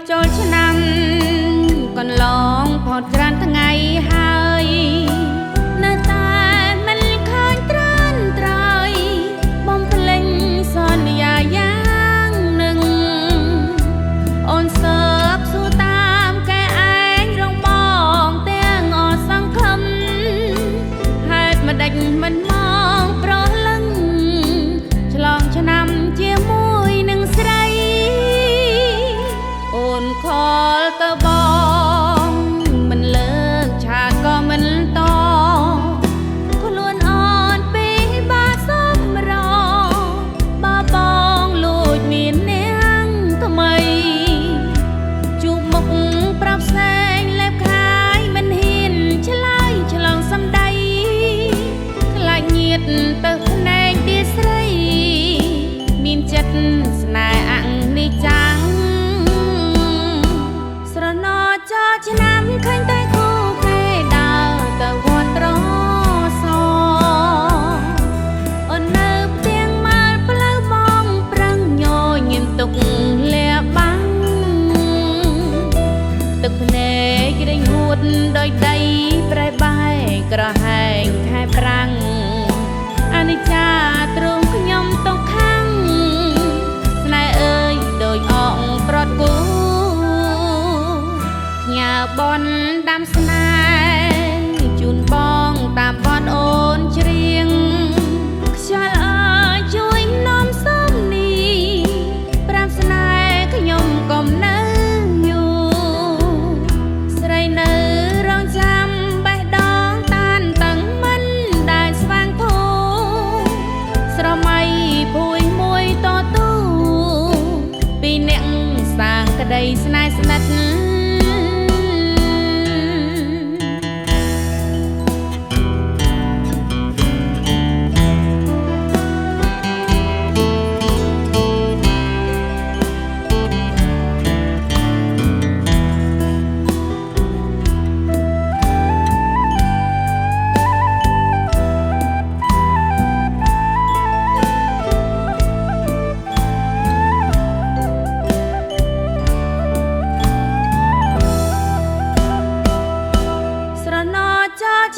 ចូលឆ្នាំកន្លងផុតច្រើនថ្ងៃហើយនៅតែមិនឃើញត្រានត្រៃបំភ្លេចសន្យាយ៉ាងនឹងអូនសើបសួរតាមកែឯងរងបងទាំងអស់សង្ឃឹមហេតុម្ដេចមិនមកប្រលឹងឆ្លងឆ្នាំជាមួយនឹងស្រីអូនខលទៅបងមិនលើកឆាតក៏មិនតខ្លួនអូនពីបាសម្របើបងលួចមាននាងថ្មីជួបមុខប្រាប់ផ្សេងលេបខាយមិនហ៊ានឆ្លើយឆ្លងសំដីខ្លាចញាតទៅភ្នែកទីស្រីមានចិត្តស្នេហ៍អនិច្ចំស្រណោចោឆ្នាំឃើញតែគូគេដើរទៅវត្តត្រសអូននៅផ្ទាំងម៉ាលផ្លូវបងប្រឹងញញឹមទុកលាបាំងទឹកភ្នែករែងហួតដោយដីប្រែបែកក្រហែងខែប្រាំងអនិច្ចាទ្រង់ខ្ញុំទុកខាំងស្នេហ៍អើយដោយអងប្រត់គូញ៉ាបនដាំស្នេហ៍ជូនបងតាមបនអូនច្រៀងខ្យល់អើយជួយនាំសំនីប្រាប់ស្នេហ៍ខ្ញុំកុំនៅយូរស្រីនៅរងចាំបេះដូងតានតឹងមិនដែលស្វាងភូស្រមៃភួយមួយតទូពីអ្នកសាងក្តីស្នេហ៍ស្និទ្ធ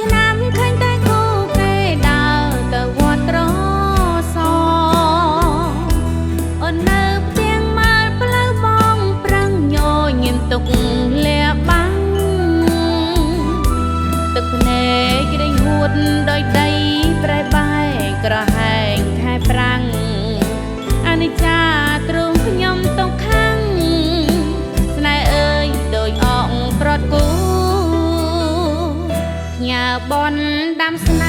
ឆ្នាំឃើញតែគូគេដើរទៅវត្តត្រសអូននៅផ្ទាំងម៉ាលផ្លូវបងប្រឹងញញឹមទុកលាបាំងទឹកភ្នែករែងហួតដោយដីប្រែបែកក្រហែងខែប្រាំងអនិច្ចាទ្រង់ខ្ញុំទុកខាំងស្នេហ៍អើយដោយអងប្រត់គូញ៉ាបនដាំស្នេ